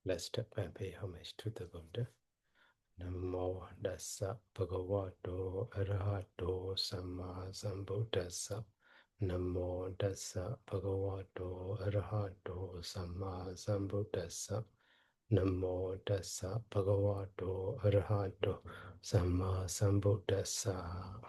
Let's step and pay homage to the Buddha. Namo Dassa Bhagavato Arahato Samma Sambuddhassa. Namo Dassa Bhagavato Arahato Samma Sambuddhassa. Namo Dassa Bhagavato Arahato Samma Sambuddhassa.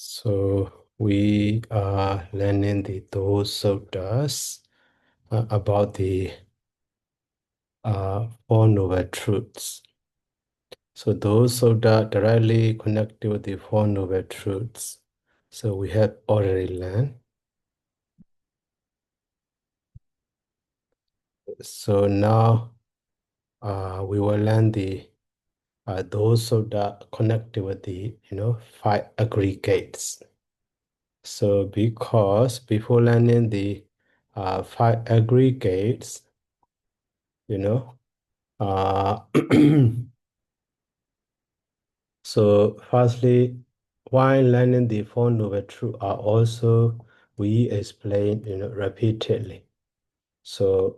So we are learning those suttas about the Four Noble Truths. So those sutta directly connected with the Four Noble Truths. So we have already learned. So now we will learn the those sutta connected with the five aggregates. So because before learning the five aggregates, so firstly, while learning the Four Noble Truths are also we explain repeatedly. So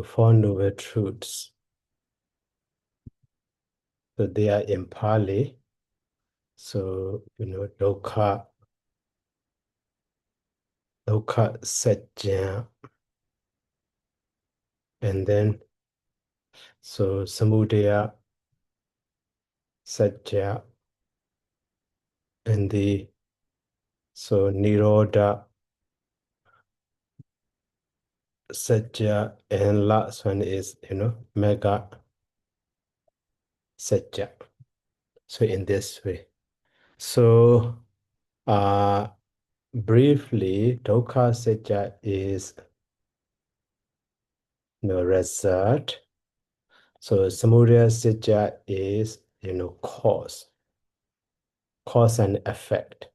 Four Noble Truths. So they are in Pali. So dukkha, satya, and then so samudaya, satya, and the nirodha, satya, and last one is mega satya. So in this way. So briefly, dukkha satya is result. So samudaya satya is cause and effect.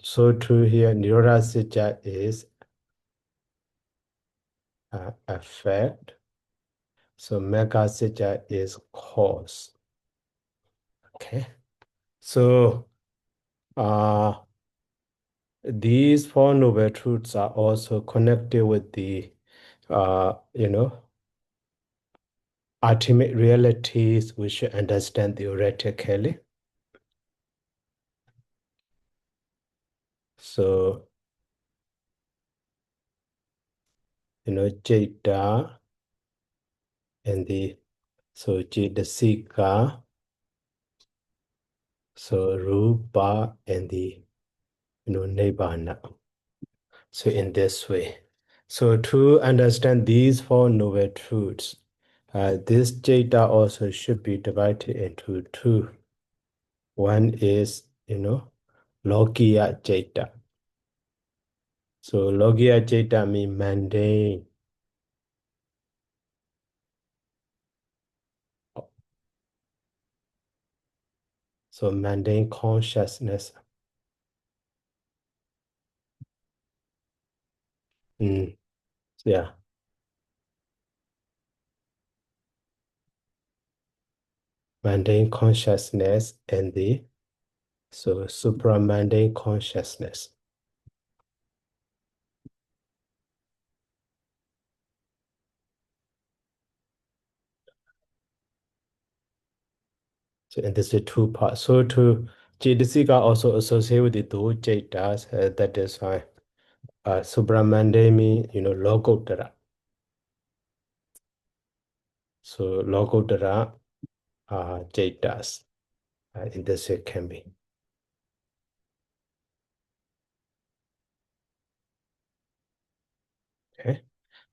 So too here, nirodha satya is effect. So mega satya is cause. Okay. So these Four Noble Truths are also connected with the ultimate realities we should understand theoretically. So Jeta and the Jetasika, so Rupa and the Nibbana. So in this way. So to understand these Four Noble Truths, this Jeta also should be divided into two. One is, Lokiya Jeta. So Lokiya Jeta means mundane. So mundane consciousness. Yeah. Mundane consciousness and the supramundane consciousness. So and this is two parts. So to Jaitasika also associated with the two Jaitas, that is why supramundane means Lokottara. So Logodara Jaitas. In this way can be. Okay.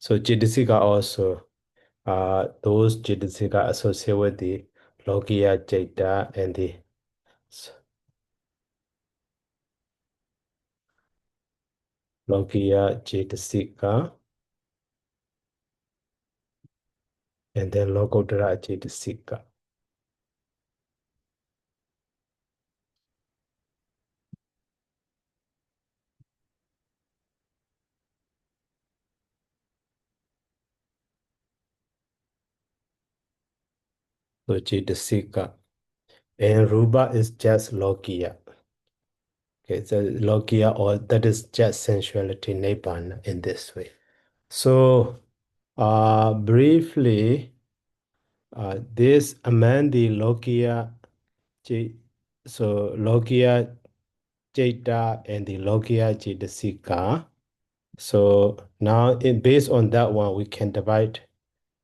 So Jidisika also those Jidisika associated with the Logia Jaita and the Logia Jidisika and then Logodara Jidisika. So Jidisika. And Ruba is just Logia. Okay, so Logia, or that is just sensuality Nibbana in this way. So briefly, this among the Logia, so Logia Jeta and the Logia Jidasika. So now based on that one, we can divide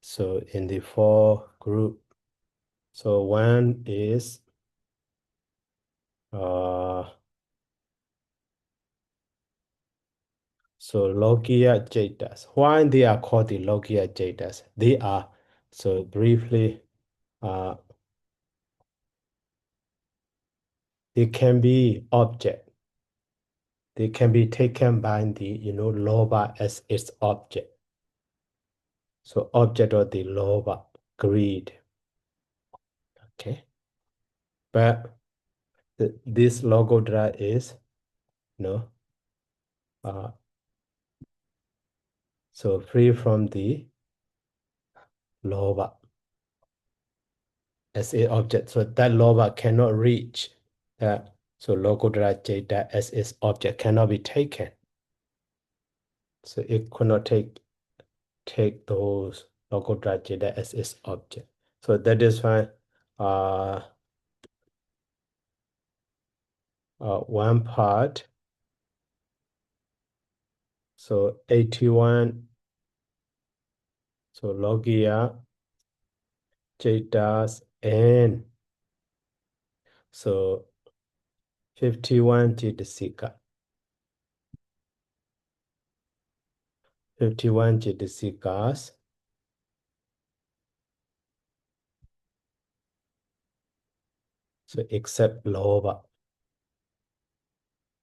so in the 4 group. So one is so Logia Jatas. Why they are called the Logia Jatas? They are, so briefly, they can be object. They can be taken by the, loba as its object. So object of the loba, greed. Okay. But this logodra is, uh, so free from the loba as a object. So that loba cannot reach that. So logodra jeta as its object cannot be taken. So it could not take those logodra jeta as its object. So that is why one part. So 81. So logia jetas and so 51 jidasika. 51 jidasikas. So except loba.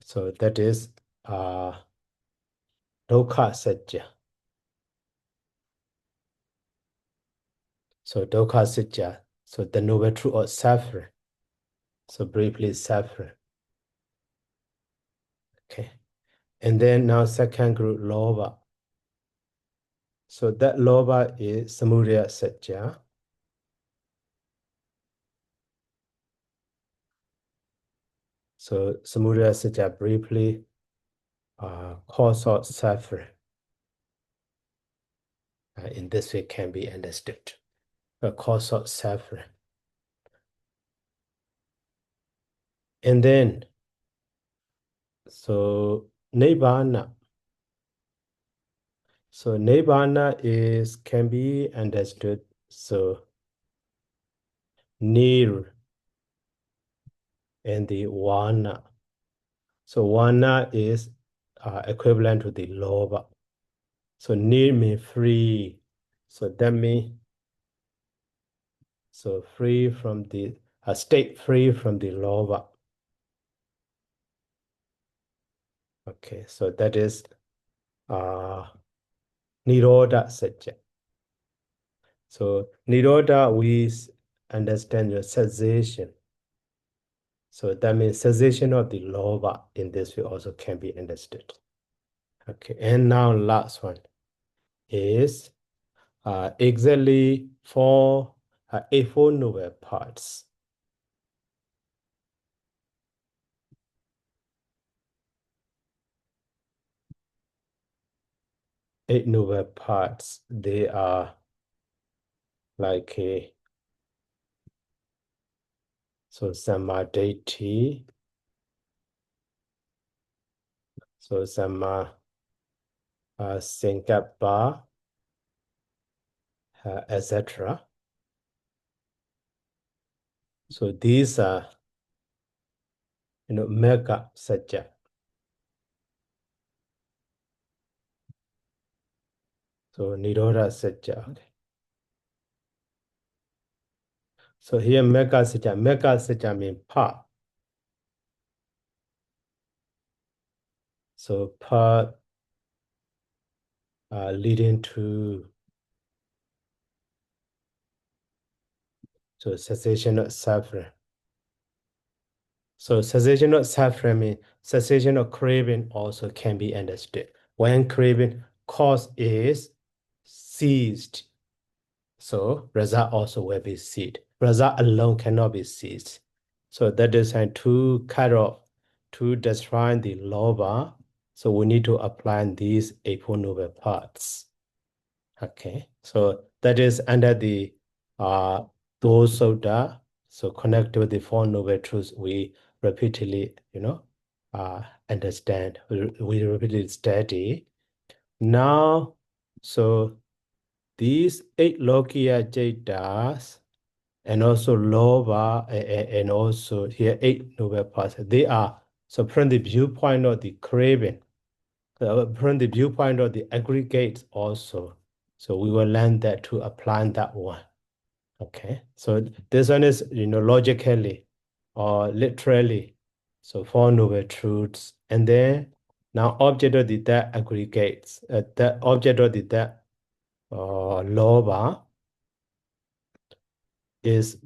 So that is Dukha Satya. So Dukha Satya. So the noble truth of suffering. So briefly suffering. Okay. And then now second group Loba. So that Loba is Samudaya Satya. So Samudaya Satya briefly cause of suffering. In this way can be understood. A cause of suffering. And then so Nibbana. So Nibbana can be understood. So Nir and the Wana. So Wana is equivalent to the Loba. So Nir means free. So that means so free from the state free from the Loba. Okay, so that is Nirodha Satya. So Nirodha, we understand your cessation. So that means cessation of the loba in this way also can be understood. Okay, and now last one is exactly four A4 noble parts. Eight noble parts, they are like a so samadhi, so sama sankappa, etc. So these are, mega satya. So Nirodha satya. Okay. So here mega satya means path. So path leading to cessation of suffering. So cessation of suffering means cessation of craving also can be understood. When craving cause is ceased, so result also will be ceased. Result alone cannot be ceased. So that is to cut off, to destroy the lobha. So we need to apply these Eightfold Noble Paths. Okay, so that is under the those Sutta. So connect with the Four Noble Truths we repeatedly, understand. We repeatedly study. Now, so these 8 Lokiya Jaitas and also Lobha and also here 8 Noble Paths, they are, so from the viewpoint of the craving, from the viewpoint of the aggregates also. So we will learn that to apply that one. Okay, so this one is, logically or literally. So Four Noble Truths. And then now object of the that aggregates, the object of the that lobha is,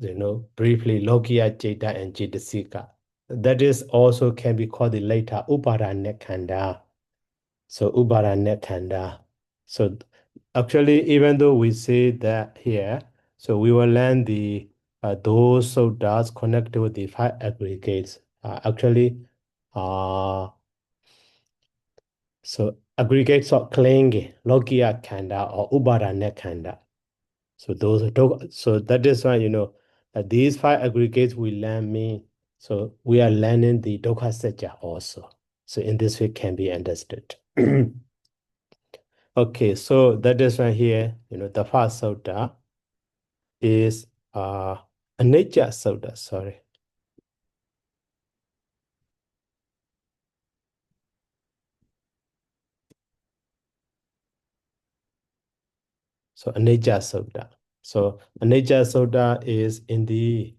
briefly Lokiya Jeta and Jetasika. That is also can be called the later Uparana Khanda. So Uparana Khanda. So actually, even though we say that here, so we will learn the those suttas connected with the 5 aggregates. Actually, so aggregates of clinging, Lokiya Khanda or Uparana Khanda. So so that is why, these 5 aggregates we learn mean, so we are learning the Dukkha Satya also. So in this way can be understood. Okay, so that is why here, the first sutta is Anicca Sutta, sorry. So Anicca Sutta. So Anicca Sutta is in the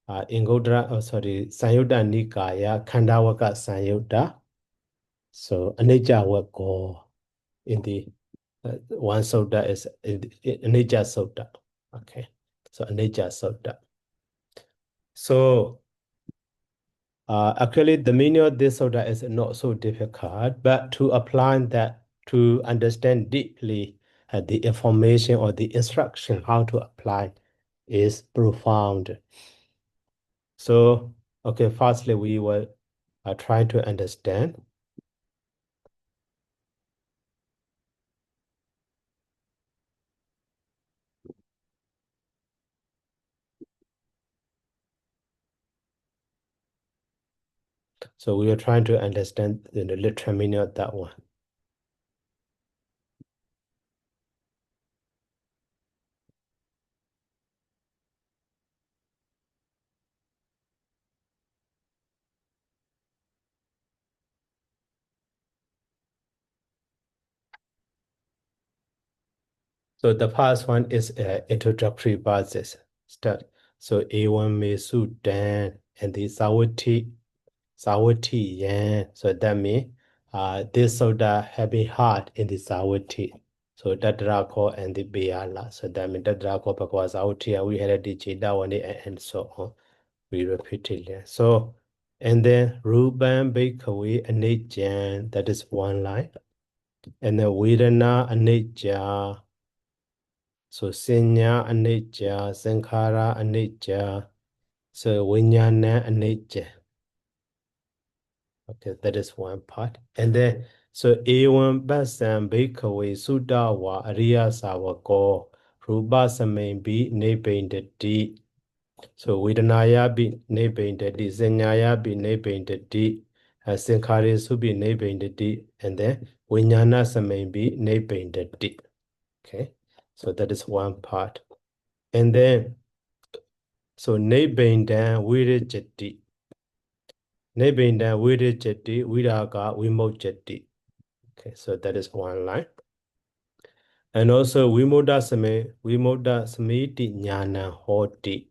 Sanyutta Nikaya, Khandawaka Sanyutta. So Anicca Wako in the one sutta is Anicca Sutta. Okay, so Anicca Sutta. So actually, the meaning of this sutta is not so difficult, but to apply that, to understand deeply the information or the instruction how to apply is profound. So, okay, firstly, we will try to understand. So we are trying to understand the literal meaning of that one. So the first one is introductory basis. Start. So A1 me Sudan and the Sawati Yan. So that means this soda having heart in the Sawati. So that Drako and the Biala. So that means that Drako because Sawati we had the Chidawani and so on. We repeat it. So and then Ruban Bakery and Najan, that is one line. And then Vedana and Naja. So Senya Anicca, Sankhara Anicca, so Vijnana Anicca. Okay, that is one part. And then, so Ewan Basam Bhikkhave Sudawa Ariya Savako Rupa Samembi Nebendati. So Vedanaya be Nebendati, Zenyaya be Nebendati, Sankhare Subi Nebendati, and then Vijnana Samembi Nebendati. Okay, so that is one part. And then So Nibbindan Virijati. Nibbindan Virijati Viraga Vimojati. Okay, so that is one line. And also Vimoda Samiti Jnana Hoti.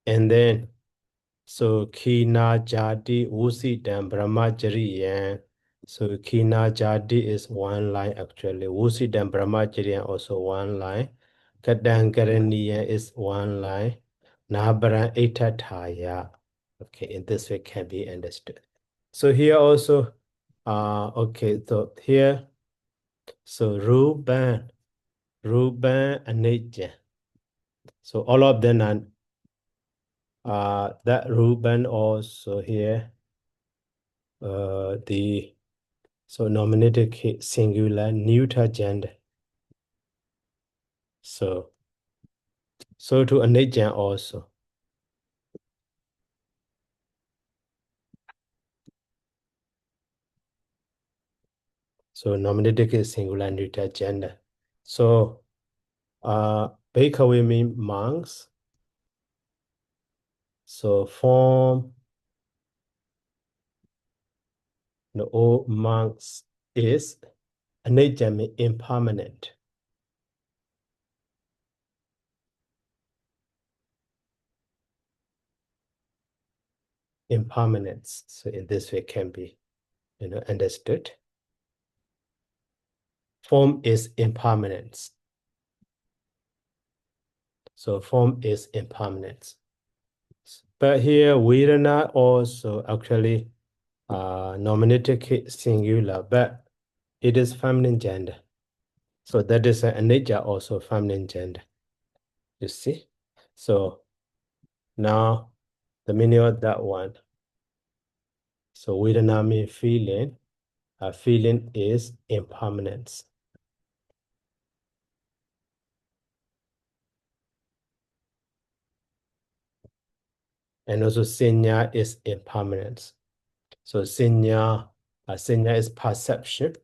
And then so Kina Jati Usitam Brahmachariyan. So Kina Jati is one line actually. Usitam Brahmachariyan also one line. Kadankaraniya is one line. Nabara Itathaya. Okay, in this way can be understood. So here also, okay, so here, so Ruban and Nature. So all of them are that Ruban also here, so nominated case singular neuter gender. So to a nature also. So nominated case singular neuter gender. So Bakeaway mean monks. So form the old monks is a nature mean impermanent. Impermanence. So in this way can be understood. Form is impermanence. So form is impermanence. But here Vedana also actually nominative singular, but it is feminine gender. So that is a nature also feminine gender. You see? So now the meaning of that one. So Vedana means feeling. A feeling is impermanence. And also Senya is impermanence. So Senya is perception.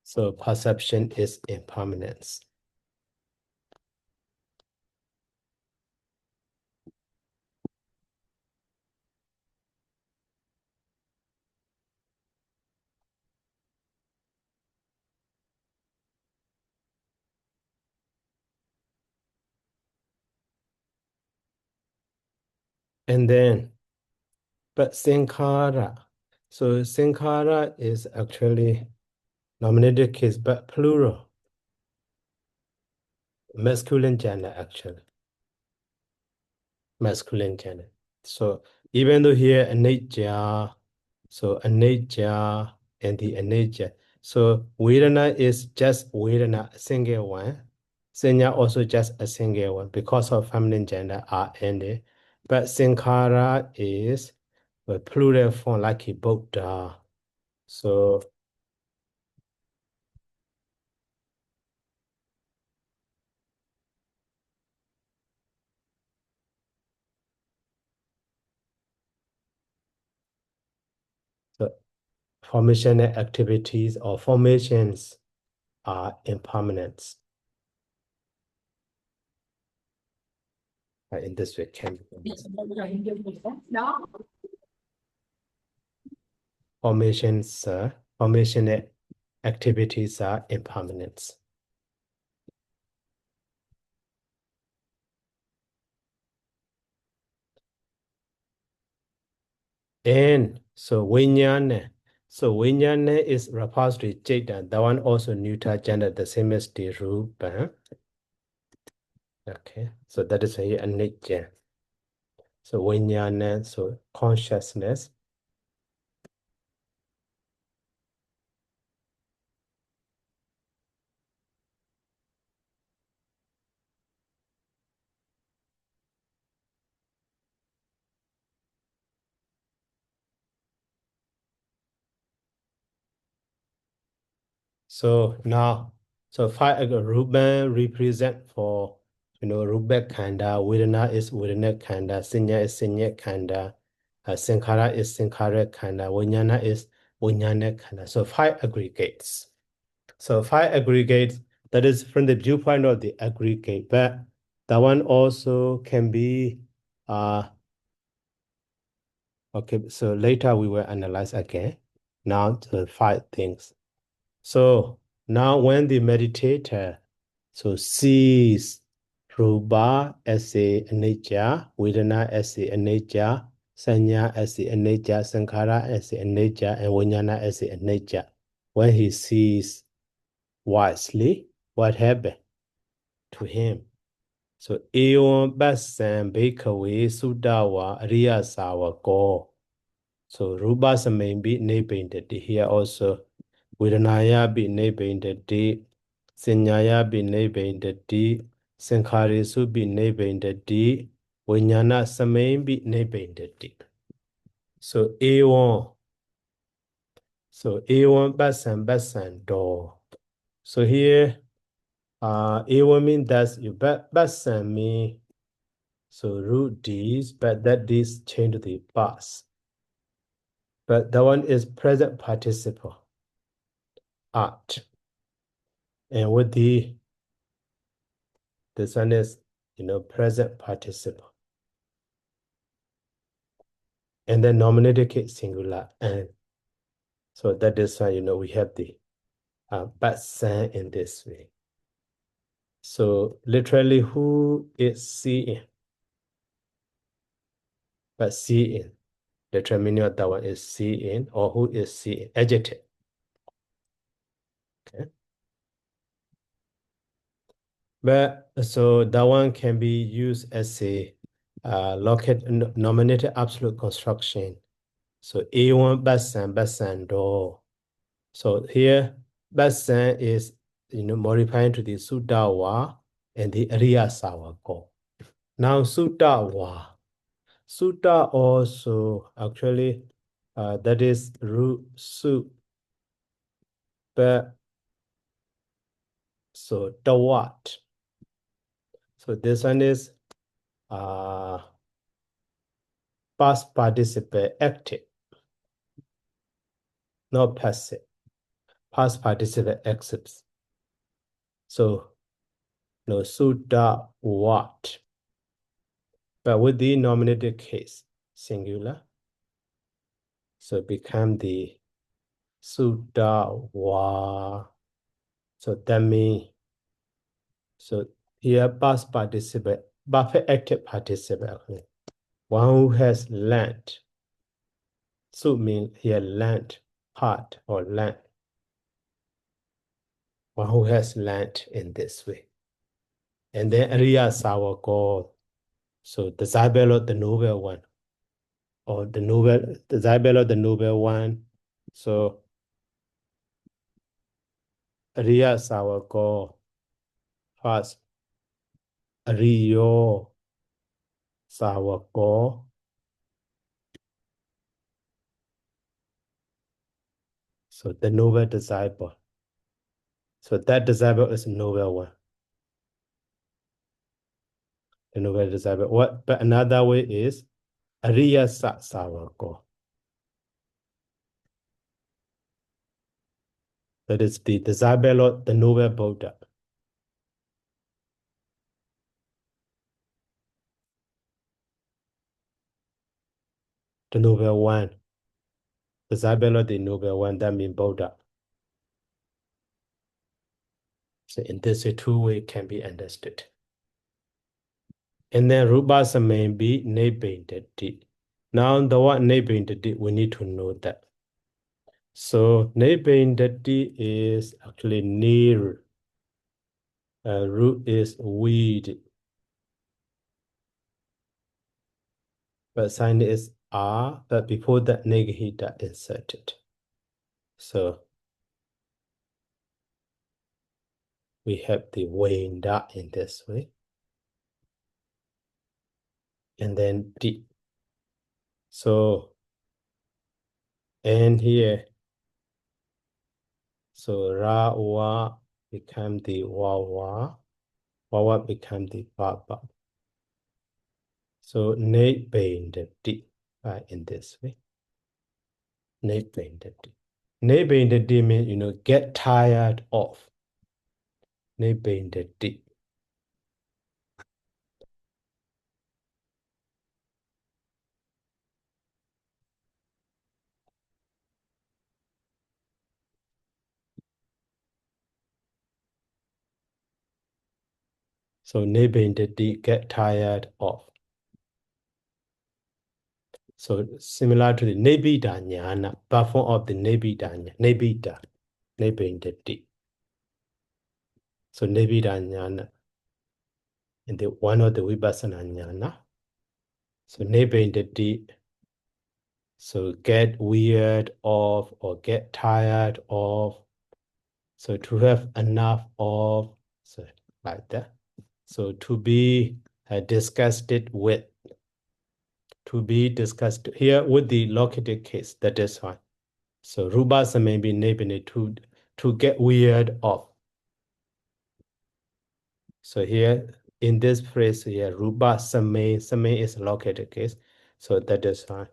So perception is impermanence. And then, but Sankhara. So Sankhara is actually nominated case, but plural. Masculine gender, actually. Masculine gender. So even though here anicca, so anicca and the anicca. So Vedana is just Vedana, a single one. Senya also just a single one because of feminine gender are ended. But Sankhara is a plural form like a Buddha. So the formation activities or formations are impermanence. In this way can be formation activities are impermanence. And so Vinyana. So Vinyana is repository Chaita. That one also neuter gender, the same as the Rupa. Okay, so that is a nature. So Vinyana, so consciousness. So now, so five Ruben represent for, Rubek Kanda, Vedana is Vedana Kanda, Sinya is Sinya Kanda, Sankara is Sankara Kanda, Vijnana is Vijnana Kanda. So five aggregates. So five aggregates, that is from the viewpoint of the aggregate, but that one also can be, okay, so later we will analyze again. Now the five things. So now when the meditator sees Rupa as a nature, Vedana as a nature, Sanya as a nature, Sankhara as a nature, and Vijnana as a nature, when he sees wisely, what happened to him? So Eon Basan Bhikkhave Sudawa Ariya Savako. So Rupa Samembi Nebindati here also. Vedanaya be nebindati, Sinyaya be nebindati, Sankharisu be nebindati, Vijnana Samain be nebindati. So A1. So A1 basan door. So here A1 means that you basan me. So root D's, but that D's change to the bus. But that one is present participle. Art. And with this one is, present participle. And then nominated case singular. And so that is why, we have the basan in this way. So literally, who is seeing? But seeing. The terminal of that one is seeing, or who is seeing? Adjective. Okay. But so that one can be used as a nominated absolute construction. So A1 basan door. So here basan is modifying to the Sudawa and the Ariya Savako. Now Sudawa. Sutta also actually that is root su, but so tawat. So this one is past participle active, not passive. Past participle accepts. So no sutta what. But with the nominated case, singular, so become the sutta wa. So that means, so here past participle, buffer active participle, one who has learned. So mean here learned part or learned. One who has learned in this way. And then Ariya Savako. So the disciple, the noble one, or the disciple, the noble one. So Ariya Savako first, Ariyo Savako. So the noble disciple. So that disciple is a noble one. The noble disciple. What? But another way is Ariya Savako. That is the disciple, the noble Buddha. The noble one. Disciple, the noble one, that means Buddha. So in this way, two way can be understood. And then Rupa Samembi Nebindati. Now the word Nebindati, we need to know that. So Nebindati is actually near. Root is weed. But sign is R, but before that negahita inserted. So we have the Wenda in this way. And then D. So, and here, So ra wa become the wa wa become the ba. So ne being the D in this way. Ne being the D. Ne being the D means, get tired of. Ne being the D. So ne being the D, get tired of. So similar to the nebida jnana, platform of the nebida ne being the D. So nebida jnana in the one of the vipassana jnana. So ne being the D. So get weird of or get tired of. So to have enough of, so like that. So to be disgusted with, to be disgusted here with the located case, that is fine. So rubasa may be nebine to get weird of. So here in this phrase here, rubasa may is located case. So that is fine.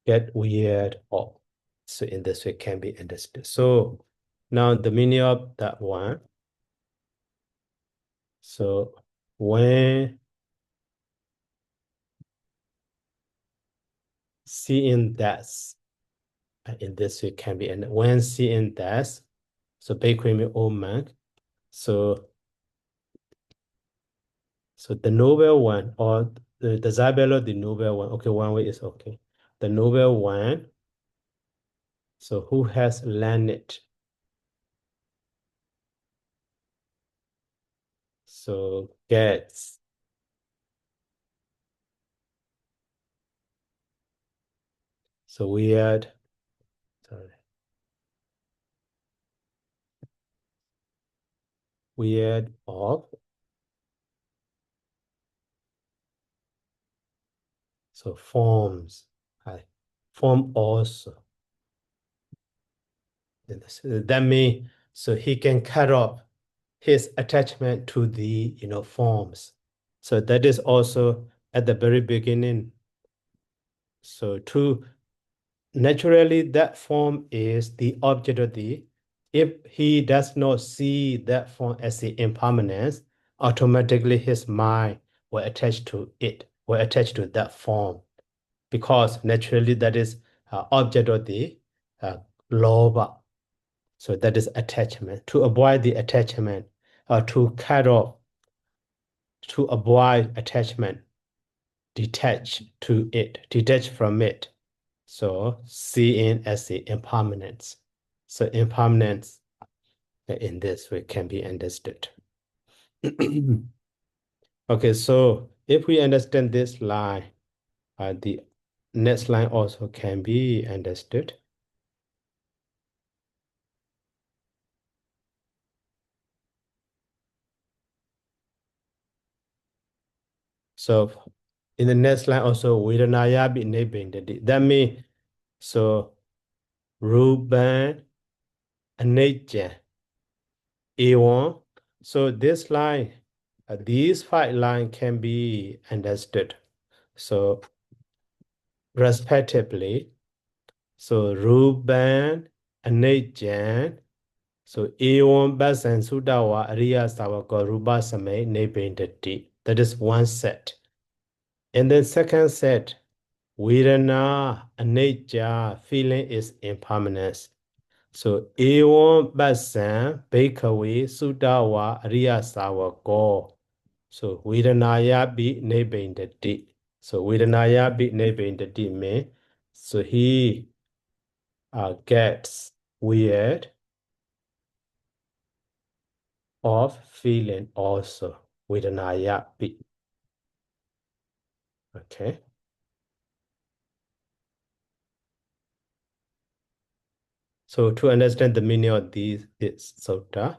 Get weird of. So in this way can be understood. So now the meaning of that one. So when seeing that, in this way can be, and when seeing that, so Bakwimi Oman, so the novel one or the Zabelo, the novel one, okay, one way is okay. The novel one, so who has learned it? So gets. So weird, sorry. Weird of. So forms, form also. That means, so he can cut off his attachment to the, forms. So that is also at the very beginning. So naturally that form is the object of the, if he does not see that form as the impermanence, automatically his mind will attach to it, will attach to that form, because naturally that is object of the loba. So that is attachment. To avoid the attachment, or to cut off, to avoid attachment, detach to it, detach from it. So seeing as the impermanence. So impermanence in this way can be understood. Okay, so if we understand this line, the next line also can be understood. So in the next line also, Vedanaya bi nebindati. That means, so Ruban Anicca Ewan. So this line, these 5 lines can be understood. So respectively, so Ruban Anicca. So Ewan Basan Sudawa Ariya Savaka Ruba Same nebindati. That is one set. And then second set, Vedana, anicca, feeling is impermanence. So, evam basan, bhikkhave, sudawa, ariya savako. So, Vedanaya bi nebindati. So, Vedanaya bi nebindati means, so he gets weird of feeling also. Vedanaya bi. Okay. So to understand the meaning of these is sutta.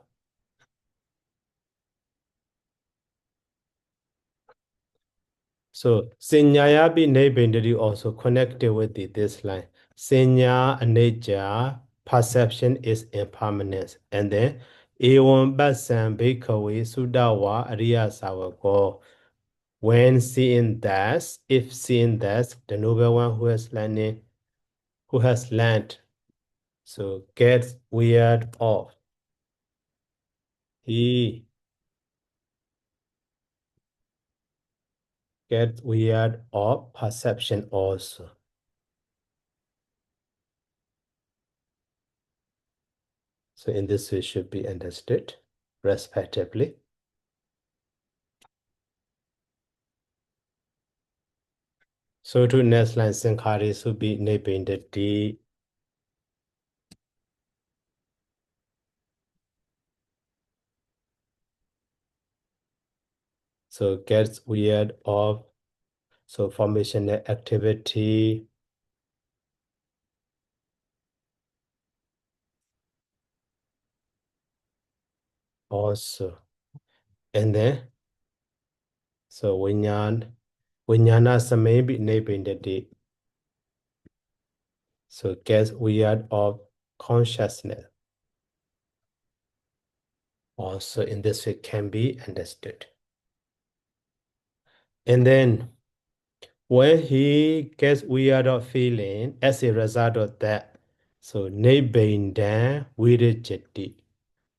So Sinyayapi Nebindari also connected with this line. Sinya Anicca, perception is impermanence. And then Ewan Basan Bhikkhave Sudawa Ariya Savako. When seeing that, if seeing that, the noble one who has learned, so gets weird off. He gets weird of perception also. So in this way should be understood respectively. So to next line Sankhari should be Nebindati. So gets weird of, so formation activity also. And then so Vinyana Samebi Nebindati. So gets weird of consciousness. Also in this way can be understood. And then when he gets weird of feeling as a result of that, so Nebindan Virijati.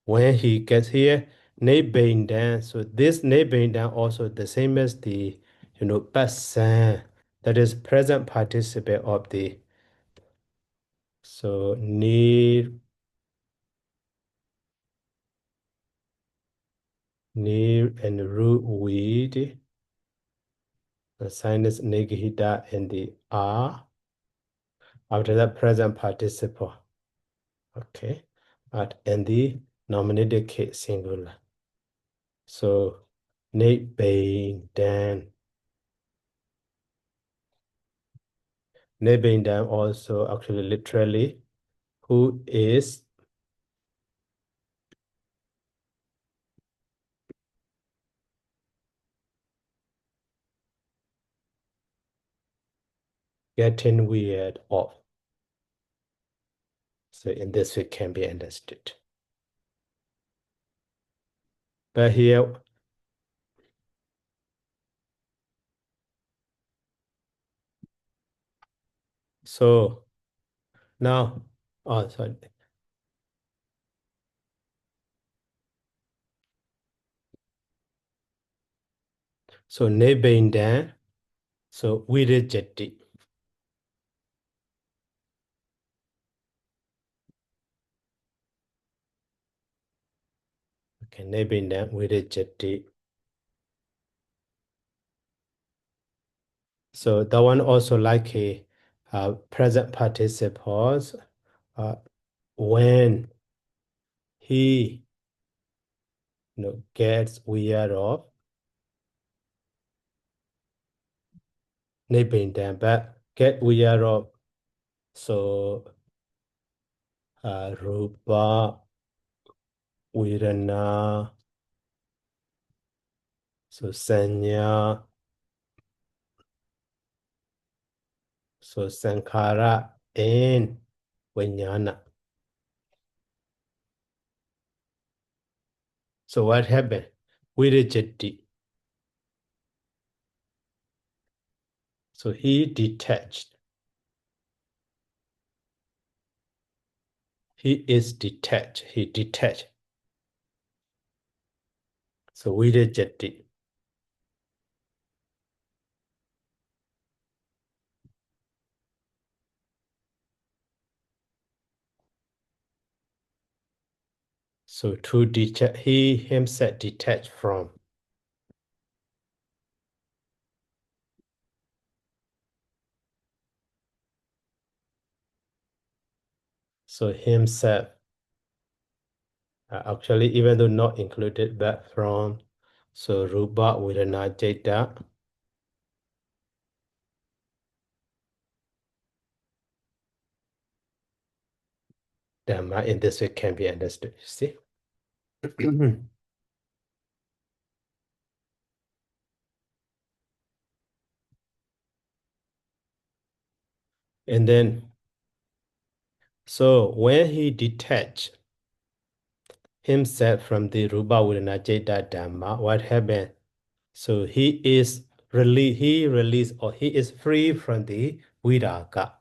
When he gets here, Nebindan, so this Nebindan also the same as the Pasan, that is present participle of the, so near and root weed, the sinus negahita and the R after that present participle. Okay, and the nominated case singular. So Nebindan. Nebindan also actually literally who is getting weird off. So in this way can be understood. But here, so now, oh sorry. So Nebindan, so Virijati. Okay, Nebindan Virijati. So that one also like a present participles when he gets weird of Nebindan, but get weird of, so Rupa Virana, so Sanya, so Sankhara and Vijnana. So what happened? Virijati. So he detached. He is detached. He detached. So Virijati. So to detach, he himself detached from. So himself, actually, even though not included, but from. So Rupa Virana Jeta. Dhamma in this way can be understood. You see? And then, so when he detached himself from the Rupa Vedana Citta Dhamma, what happened? So he is released or he is free from the Viraga.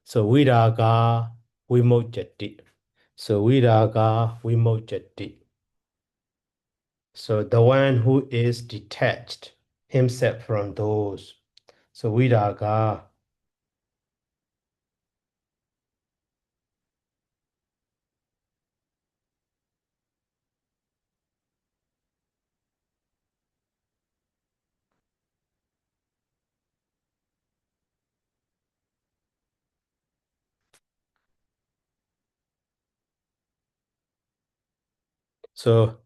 So Viraga Vimojjati. So Viraga Vimojjati. So the one who is detached himself from those. So Viraga. So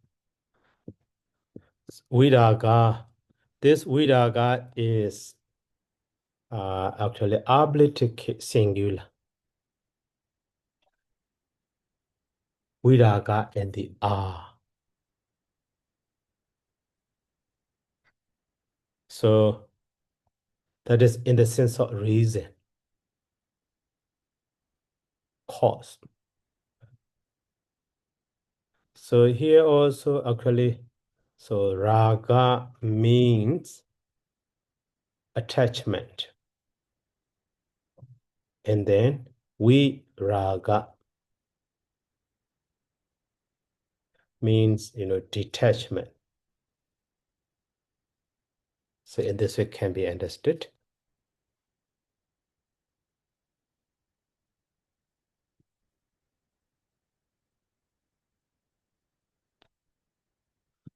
Viraga. This Viraga is actually oblique singular. Viraga and the R. So that is in the sense of reason, cause. So here also actually, so raga means attachment. And then we raga means, detachment. So in this way can be understood.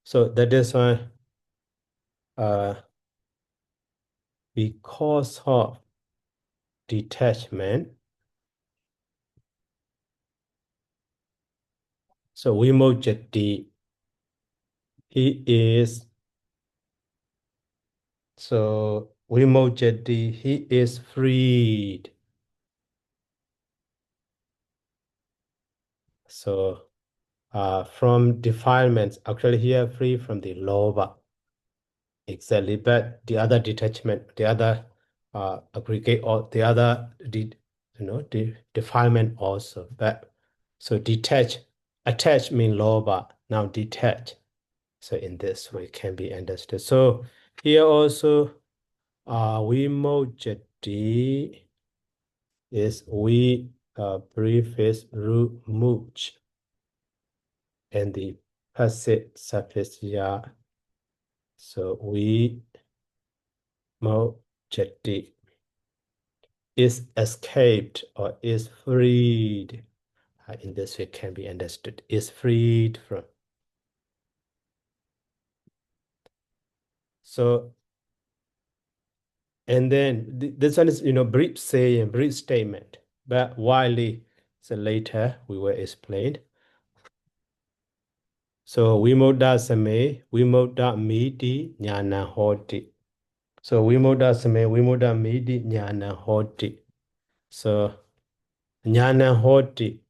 So that is why because of detachment, so Vimojjati, he is, so Vimojjati, he is freed. So from defilements, actually here free from the lobha. Exactly, but the other detachment, the other aggregate, or the other, defilement also. But so detach, attach mean lobha. Now detach. So in this way can be understood. So here also, Vimojjati is we preface ru much, and the passive suffix ya. So Vimojjati is escaped or is freed. In this way can be understood. Is freed from. So, and then this one is, brief saying, brief statement. But widely, so later we will explain. So Vimoda Same, Vimoda Midi, Jnana Hoti. So Vimoda Same, Vimoda Midi, Jnana Hoti. So Jnana Hoti.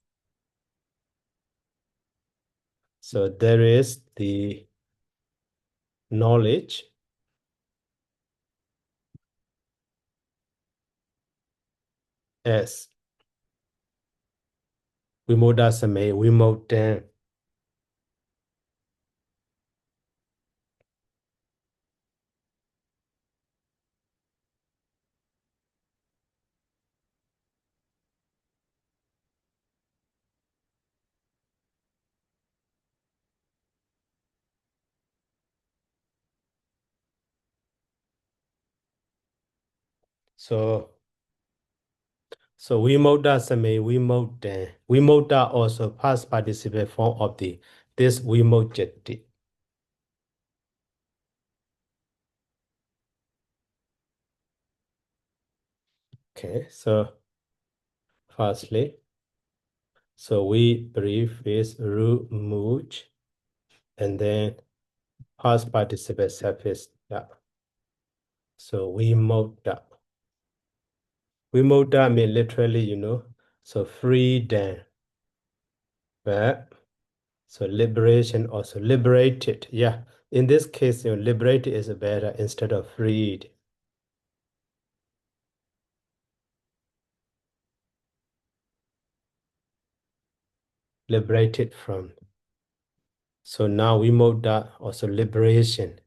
So there is the knowledge as Vimoda Same, Vimodan. So Vimoda Same, Vimodan. Vimoda also past participle form of this Vimojjati. Okay, so firstly, so we brief is ru muj, and then past participle surface. Yeah. So Vimoda. Vimoda mean literally, so freedom. But so liberation also liberated. Yeah. In this case, liberated is better instead of freed. liberated from. So now we mode that also liberation.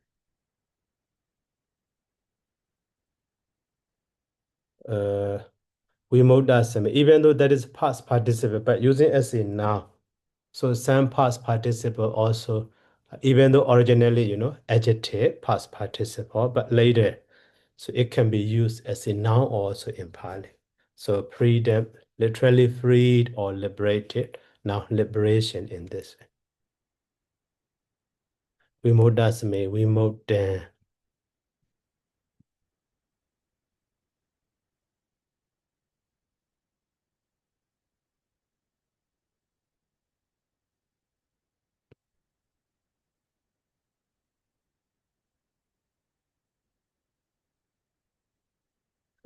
We mode that same, even though that is past participle, but using as in now. So some past participle also, even though originally, adjective, past participle, but later, so it can be used as a noun also in Pali. So freedom, literally freed or liberated. Now liberation in this way. Vimodasme, vimodan.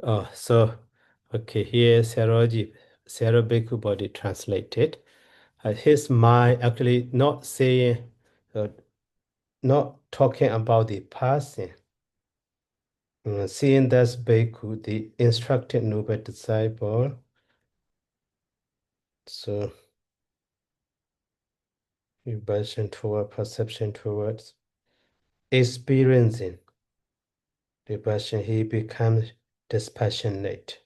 Oh, so okay, here Sarah Bhikkhu body translated. His mind actually not saying, not talking about the person. Seeing that Bhikkhu, the instructed noble disciple. So revulsion toward perception towards experiencing revulsion, he becomes dispassionate.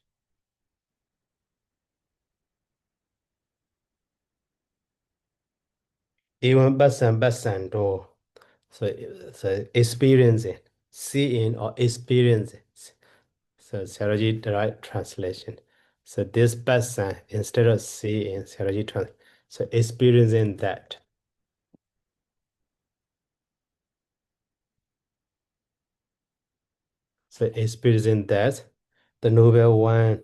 Even basan do. So experiencing, seeing or experiencing. So Saraji the right translation. So this person instead of seeing Saraji so experiencing that. So experiencing that, the noble one.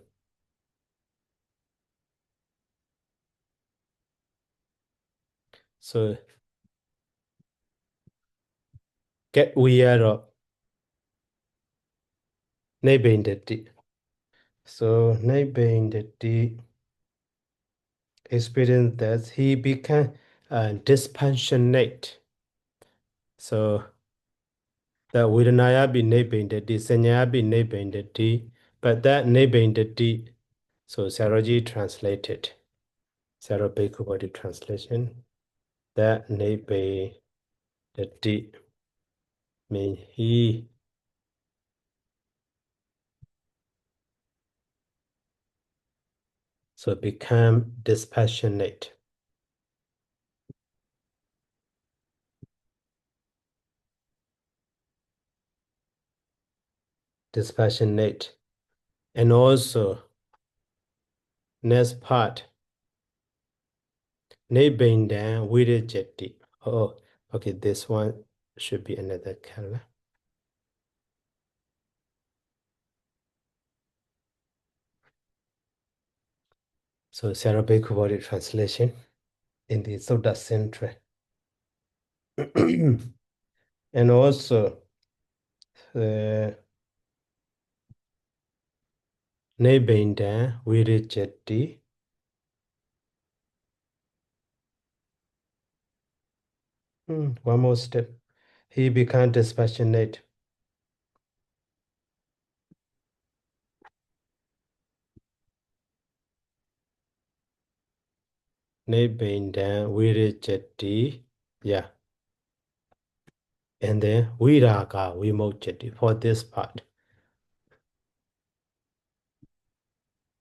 So get weird of naibindati. So naibindati experience that he became dispassionate. So the Vidanaya be naibindati, Sanya be naibindati, but that naibindati, so Saraji translated. Sarah Baker body translation. That naibindati mean he so become dispassionate. Dispassionate. And also, next part, Nebindan Widajeti. Oh, okay, this one should be another color. So, Sarabic body translation in the Suttas Central. And also, Nebindan Widajeti. One more step. He became dispassionate. Nebindan Widajeti. Yeah. And then Viraga Vimojati for this part.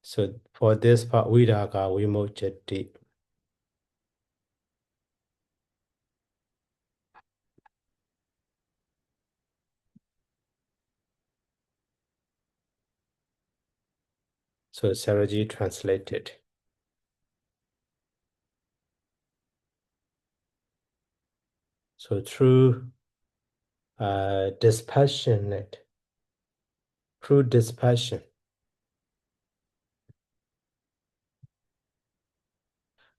So for this part, Viraga Vimojati. So Saraji translated. So through dispassionate, through dispassion.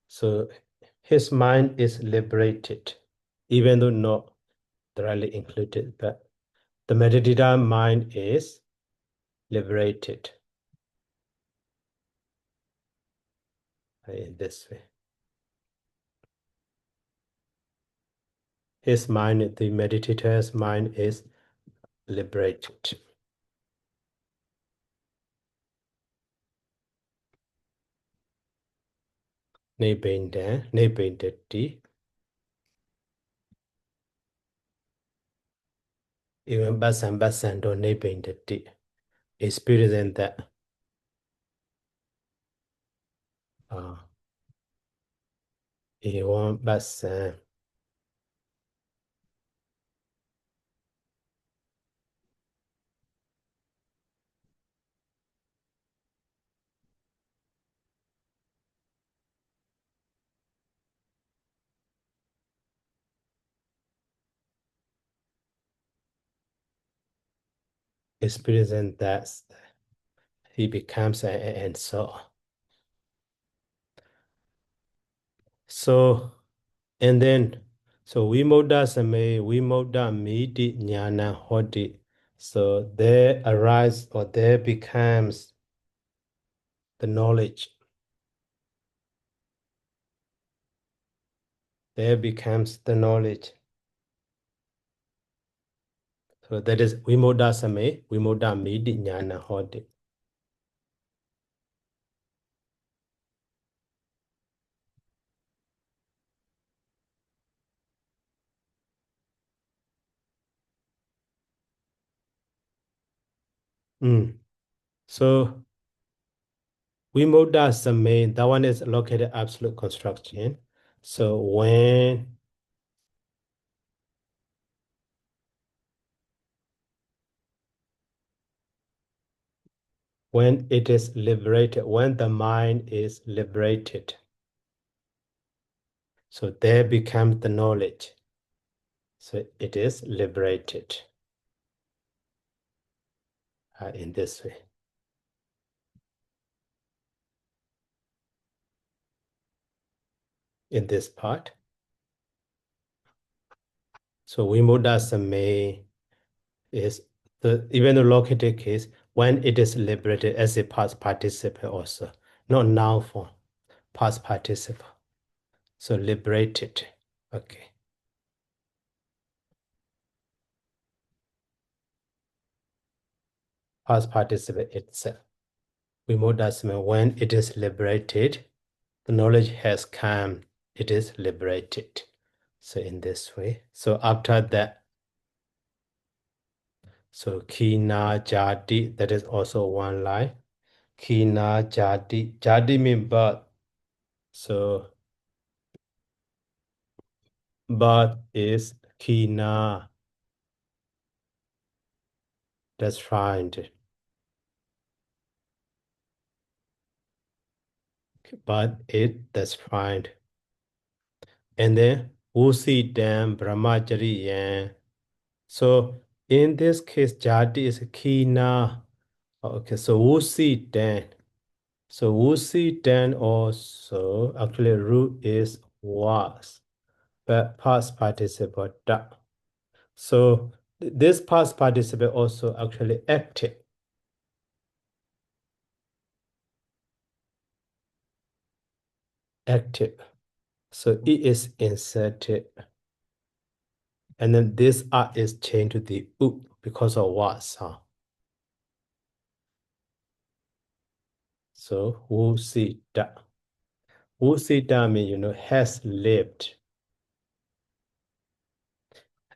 So his mind is liberated, even though not directly included, but the meditative mind is liberated in this way. His mind, the meditator's mind is liberated. Nebindan, Nebindati, even Basando Nebindati, experiencing that. Ewan Basan, experiencing that he becomes and so on. So, and then, so Vimoda Same, Vimoda Midi Jnana Hodi. So there arise or there becomes the knowledge. There becomes the knowledge. So that is Vimoda Same, Vimoda Midi Jnana Hodi. So Vimoda Same, that one is located absolute construction. So when it is liberated, when the mind is liberated, so there becomes the knowledge. So it is liberated in this way. In this part. So Vimodasame is the even the located case when it is liberated as a past participle also, not noun form, past participle. So liberated. Okay. Past participle itself. Vimodasame, when it is liberated, the knowledge has come, it is liberated. So in this way. So after that, so Kina Jati, that is also one line. Kina Jati. Jati means birth. So birth is Kina. That's right. Birth that's right. And then Usi Dam Brahmachari. So in this case, Jati is Kina. Okay, so Usi Dan. So Usi Dan also actually root is was. But past participle da. So this past participle also actually active. Active. So it is inserted. And then this R is changed to the U because of was. So Wusita. Wusita means, has lived.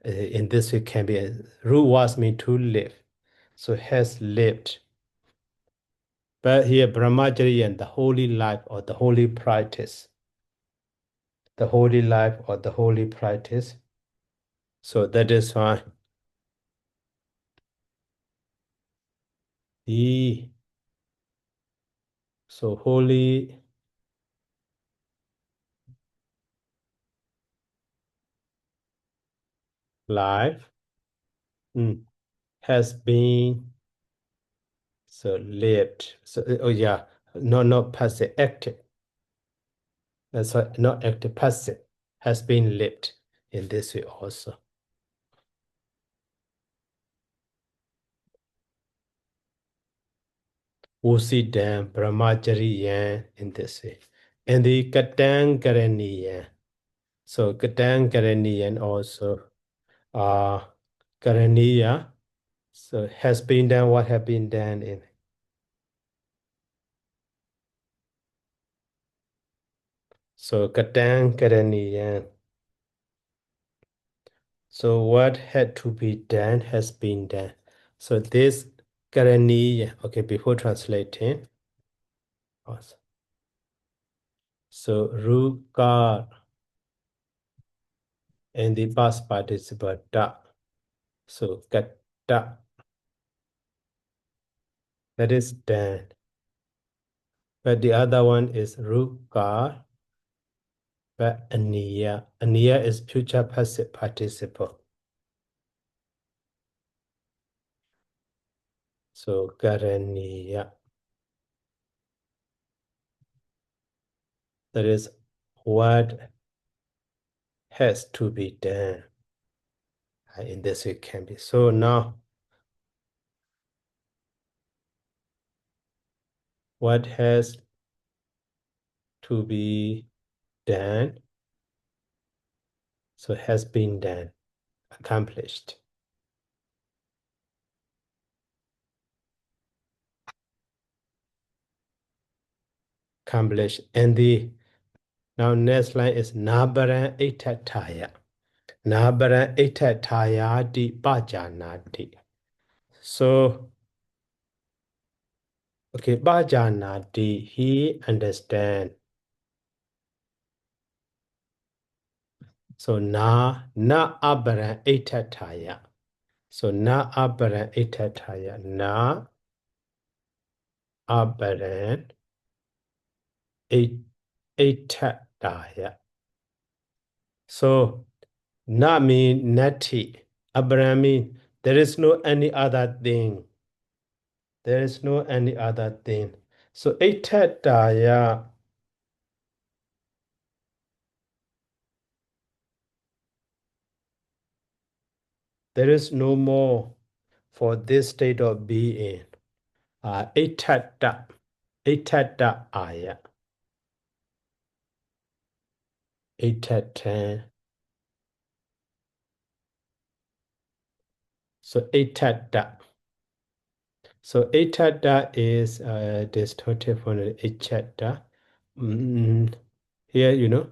In this way can be root was mean to live. So has lived. But here Brahmacharya and the holy life or the holy practice. The holy life or the holy practice. So that is why so holy life has been so lived. So oh yeah, not passive, active. That's why not active, passive has been lived in this way also. Usidam Brahmachariyan in this way. And the Katang Karaniyan. So Katang Karaniyan also Karaniya. So has been done what have been done in. So Katang Karaniyan. So what had to be done has been done. So this Karaniya, okay, before translating. Pause. So Ruka and the past participle da. So Kata, that is done. But the other one is Ruka, but Aniya. Aniya is future passive participle. So Karaniya. That is what has to be done. In this way can be. So now, what has to be done? So has been done, accomplished. Accomplished. And the now next line is Nabaran Itataya. Nabaran Itataya di Bajanati. So, okay, Bajanati, he understand. So na abaran itataya. So na abaran itataya. Na abaran itataya. So na mean nati. Abaran mean there is no any other thing. There is no any other thing. So itataya. There is no more for this state of being. Itata. Itata aya. Itata. So itata. So itata is distorted from the ichata. Here,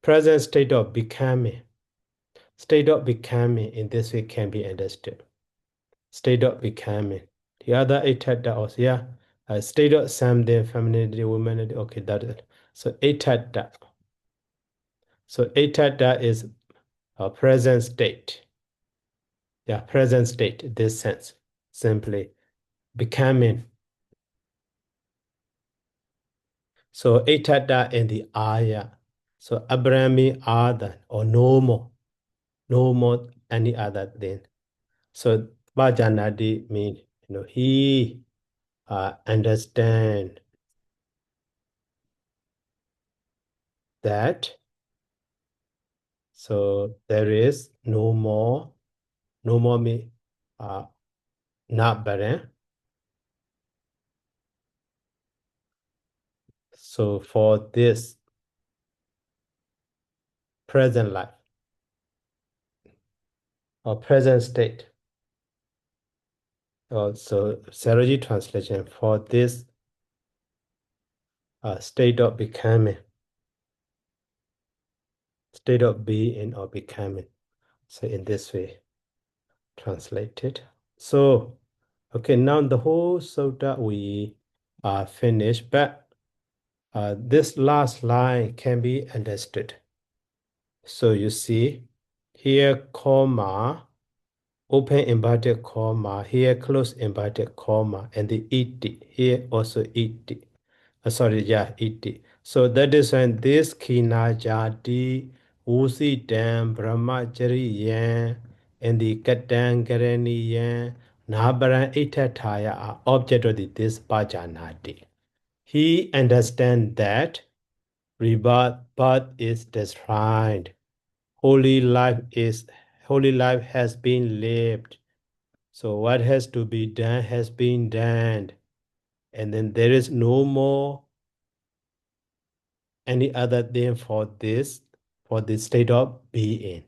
present state of becoming. State of becoming in this way can be understood. State of becoming. The other itata also, yeah. State of something, femininity, womanity. Okay, that is. So itata. So itata is a present state. Yeah, present state, this sense. Simply becoming. So itada in the ayah. So Abrahami other or no more any other thing. So Bajanadi means he understand that. So there is no more me not better. So for this present life or present state. Also, Saraji translation for this state of becoming, state of being or becoming. So in this way, translated. So, okay, now the whole sutta we finished, but this last line can be understood. So you see, here comma, open inverted comma, here close inverted comma, and the iti, here also iti. Iti. So that is when this kina jati, usi dam, brahmachari yan, and the katangharani yan, nabaran itataya are object of this pajanati. He understands that rebirth, birth is destroyed. Holy life has been lived. So what has to be done has been done. And then there is no more any other thing for this state of being.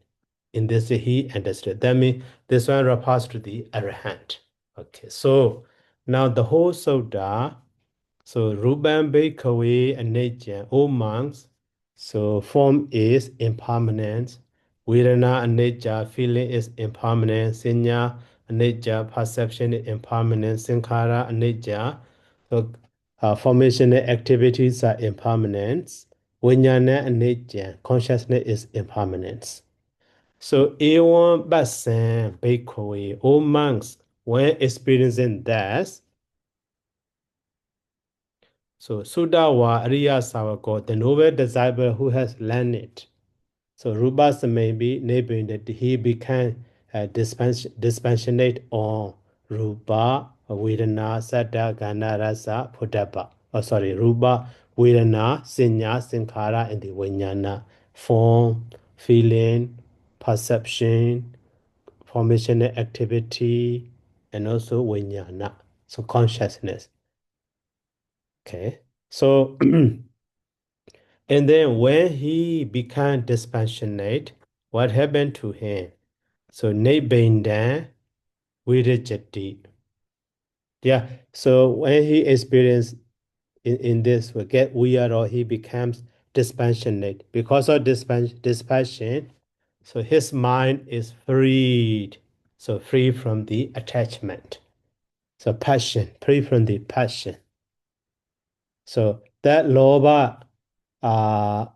In this way, he understood. That means this one refers to the arahant. Okay, so now the whole sutta, so Ruban Bhikkhave and Nature, O monks, So form is impermanent. Vedana anicca, feeling is impermanent. Sanya anicca, perception is impermanent. Sankhara anicca, so formation activities are impermanent. Vijnana anicca, consciousness is impermanent. So A1 Basan Bakery, all monks, when experiencing that, so Sudawa Ariya Savako, the noble disciple who has learned it. So Ruba maybe neighboring that he became dispassionate on Ruba, Vedana, Saddha, Gana, Rasa, Pudapa. Oh, sorry, Ruba, Vedana, Sinya, Sankhara, and the Vijnana, form, feeling, perception, formation activity, and also Vijnana, so consciousness. Okay, so and then when he became dispassionate, what happened to him? So Nibbindan Virajati. Yeah. So when he experienced in this way, get weird or he becomes dispassionate. Because of dispassion, so his mind is freed. So free from the attachment. So passion, free from the passion. So that loba, uh,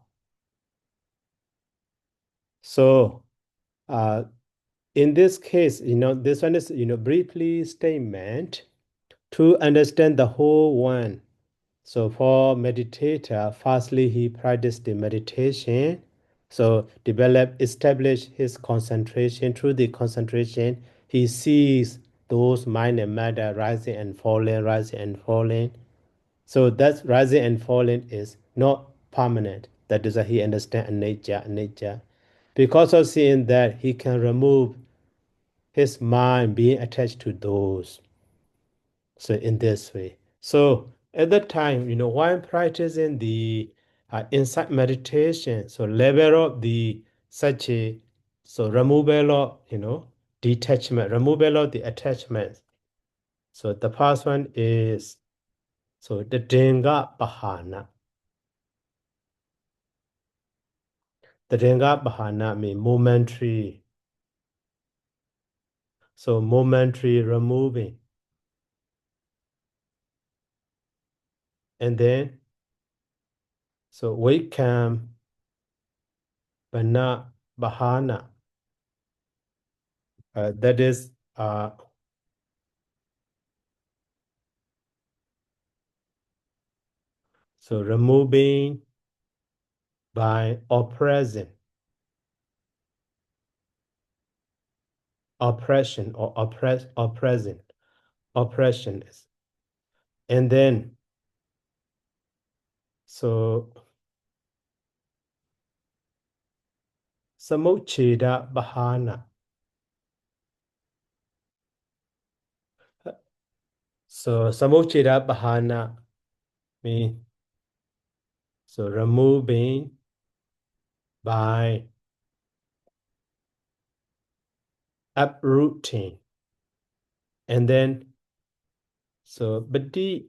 so uh, in this case, this one is, briefly statement to understand the whole one. So for meditator, firstly, he practiced the meditation. So establish his concentration. Through the concentration, he sees those mind and matter rising and falling, rising and falling. So that rising and falling is not permanent. That is why he understands nature. Because of seeing that, he can remove his mind being attached to those. So in this way. So at that time, while practicing the insight meditation, so level up the such a, so removal of, detachment, removal of the attachments. So the first one is, so the Dhenga Bahana. The Dhenga Bahana means momentary. So momentary removing. And then, so Vaikam Bana Bahana. That is so removing by oppression or oppression is. And then, so samucheda bahana. So samucheda bahana means, so removing by uprooting. And then, so badi,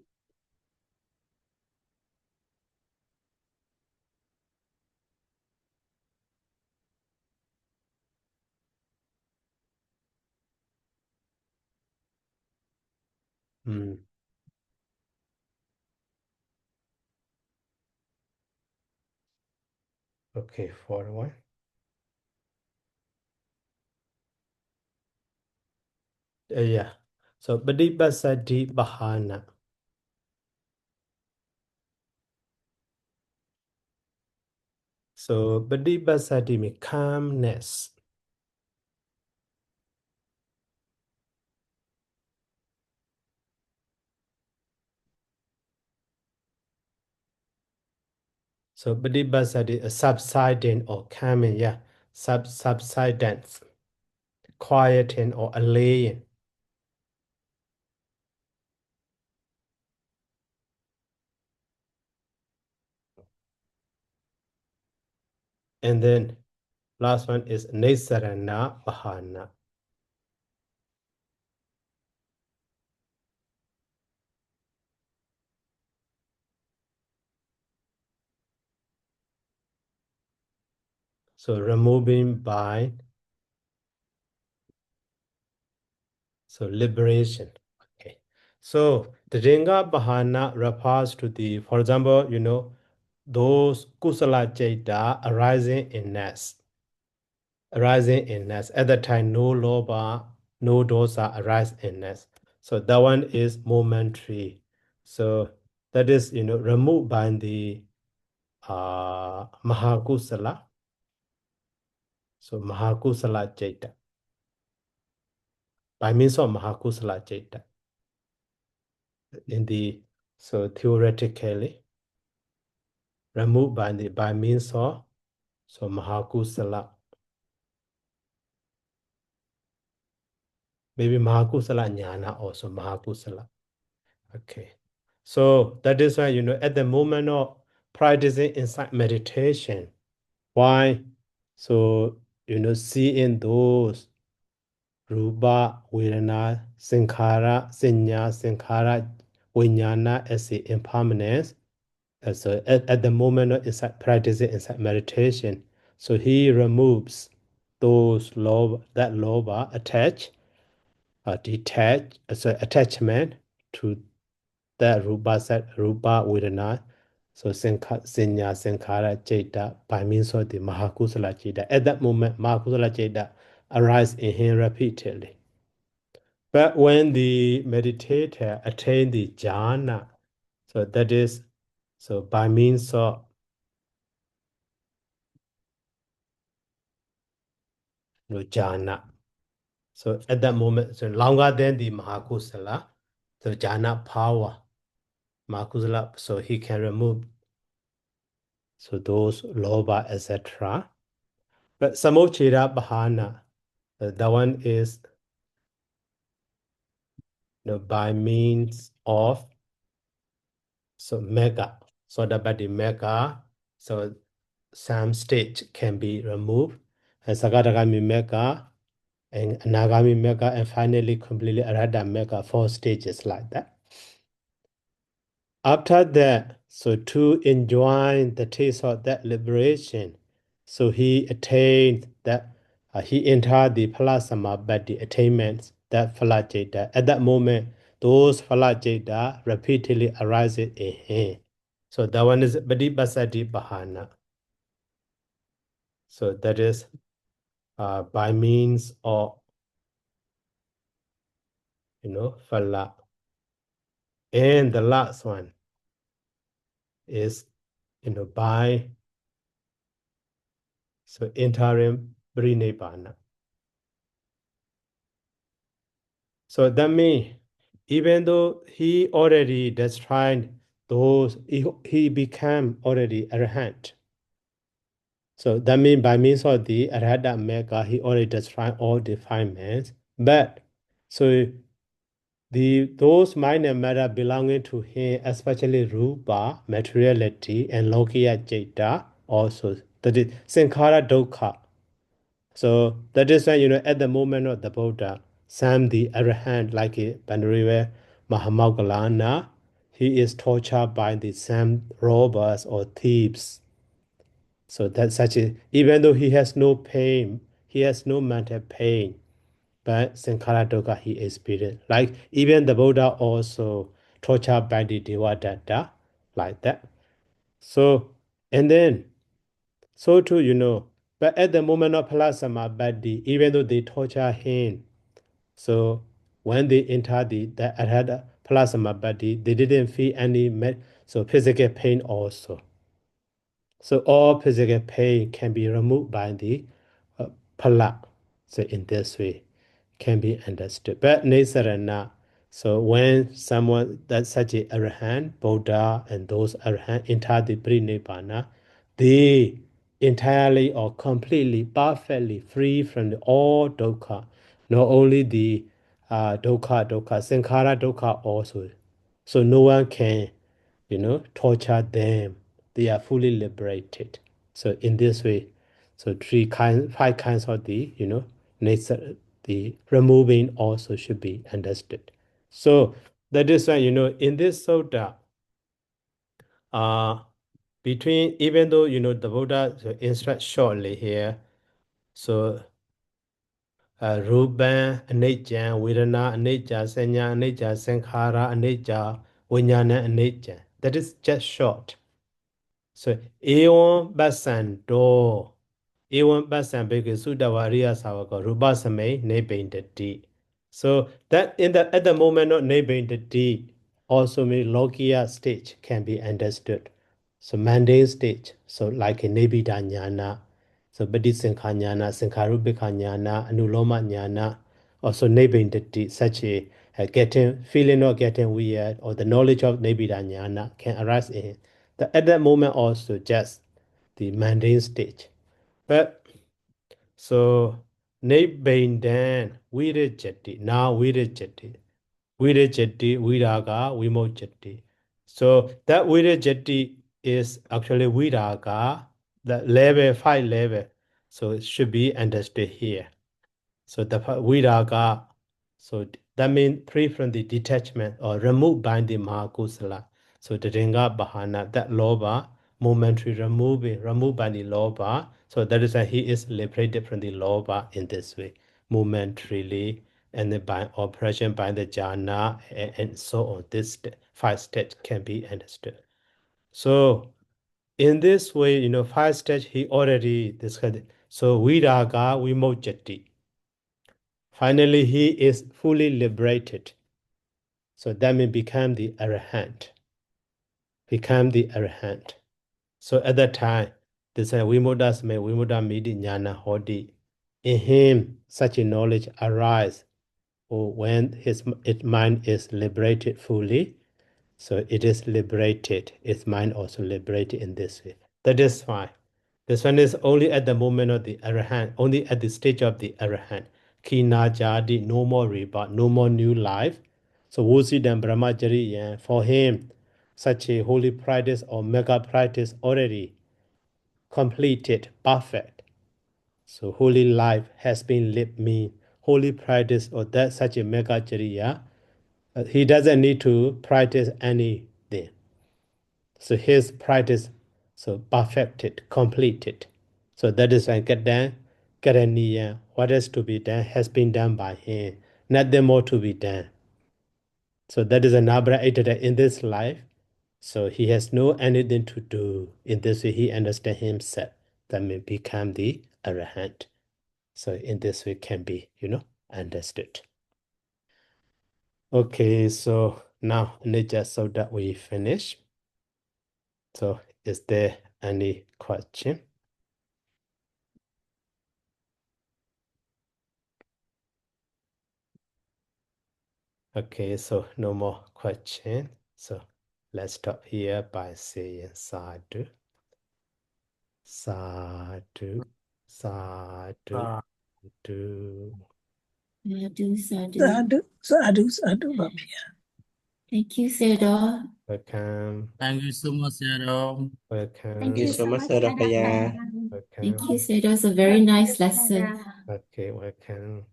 okay, for one. Yeah. So badi basadi bahana. So badi basadi means calmness. So Badibasadi is subsiding or calming, yeah. Subsidence, quieting or allaying. And then last one is Nisarana Bahana. So removing by, so liberation. Okay. So the Ringa Bahana refers to the, for example, those kusala jeta arising in us. Arising in us. At that time, no loba, no dosa arise in us. So that one is momentary. So that is, removed by the Mahakusala. So Mahakusala Jeta. By means of Mahakusala Jeta. In the, so theoretically, removed by means of, so Mahakusala. Maybe Mahakusala Jnana also Mahakusala. Okay. So that is why, at the moment of practicing insight meditation, why? So, seeing those Rupa, Vedana, Sankhara, Sanya, Sankhara, Vijnana as the impermanence. So at the moment of insight, practicing insight meditation, so he removes those that loba attach, detach, so attachment to that rupa vedana, so senya sankhara jeta by means of the mahakusala jeta. At that moment, mahakusala jeta arises in him repeatedly. But when the meditator attain the jhana, so that is, so by means of jhana. So at that moment, so longer than the mahakusala, so jhana power, mahakusala, so he can remove so those loba, etc. But samochira bahana, that one is by means of so mega, so that by the mega, so some stage can be removed, and Sakadagami mega, and Anagami mega, and finally completely Arhata mega, 4 stages like that. After that, so to enjoy the taste of that liberation, so he attained that, he entered the Palasamabhati attainments, that Falajeta. At that moment, those Falajeta repeatedly arises in him. So that one is Badibasati Bahana. So that is by means of, Fala. And the last one is, by so interim Brinebana. So that means even though he already destroyed those, he became already arahant. So that means by means of the arahata mega, he already destroyed all defilements. But so those mind and matter belonging to him, especially rupa, materiality, and lokiya jeta, also that is sankhara dukkha. So that is why, at the moment of the Buddha, Sam the Arahant, like Bandariva Mahamoggallana, he is tortured by the same robbers or thieves. So that's such a, even though he has no pain, he has no mental pain, but Sankhara Dukkha he experienced. Like even the Buddha also tortured by the Devadatta, like that. So, and then, so too, but at the moment of Palasamabhati, even though they torture him, so when they enter the Arhata Palasamabhati, they didn't feel any so physical pain also. So all physical pain can be removed by the Pala. So in this way, can be understood. But Nisarana, so when someone that's such a Arahant, Buddha, and those Arahant enter the Prinipana, they entirely or completely, perfectly free from all dukkha. Not only the dukkha, sankhara dukkha also. So no one can, torture them. They are fully liberated. So in this way, so 5 kinds of the, nature, the removing also should be understood. So that is why, in this sutta, uh, between, even though, the Buddha instructs shortly here, so Rupan, Anicca, Vedana, Anicca, Sanya, Anicca, Sankhara, Anicca, Vijnana, Anicca. That is just short. So, Eon Basanto, Eon Basan Beke Sudavaria Savaka, Rupasame, Nebindati. So that at the moment of Nebindati, also mean Lokia stage can be understood. So mundane stage, so like a Nebida Jnana, so Badisinka Jnana, Sankarubika Jnana, Anuloma Jnana, also Nebindati, such a getting, feeling or getting weird, or the knowledge of Nebida Jnana can arise in at that moment also just the mundane stage. But so Nibbindan Virajati, now Virajati, Virajati, Viraga, Vimojati. So that Virajati is actually Viraga, the level, 5 level. So it should be understood here. So the Viraga, so that means free from the detachment or removed by the Mahakusala. So the Ringa Bahana, that loba, momentary removed by the loba. So that is why he is liberated from the loba in this way, momentarily, and then by oppression by the jhana, and so on. This 5 steps can be understood. So in this way, 5 steps he already discussed it. So Viraga Vimojati. Finally, he is fully liberated. So that may become the arahant. Become the arahant. So at that time, this Vimuddhas may Vimuddha Midi Jnana Hodi. In him, such a knowledge arise, or when his mind is liberated fully, so it is liberated, its mind also liberated in this way. That is fine. This one is only at the moment of the arahant, only at the stage of the arahant. Kina jadi, no more rebirth, no more new life. So Wusidam Brahmachari, for him, such a holy practice or mega practice already completed, perfect. So holy life has been lived, mean holy practice or that such a mega jariya. He doesn't need to practice anything. So his practice, so perfected, completed. So that is when Karaniya, what is to be done has been done by him. Nothing more to be done. So that is an Abra in this life. So he has no anything to do. In this way, he understands himself. That may become the Arahant. So in this way can be, understood. Okay, so now just so that we finish. So is there any question? Okay, so no more question. So let's stop here by saying sadhu, sadhu, sadhu, sadhu. Sadhu, Bapia. Thank you, Sero. Welcome. Thank you so much, Sero. Welcome. Thank you so much, Sarapaya. Welcome. Thank you, Sero. It's a very nice lesson. Okay, welcome.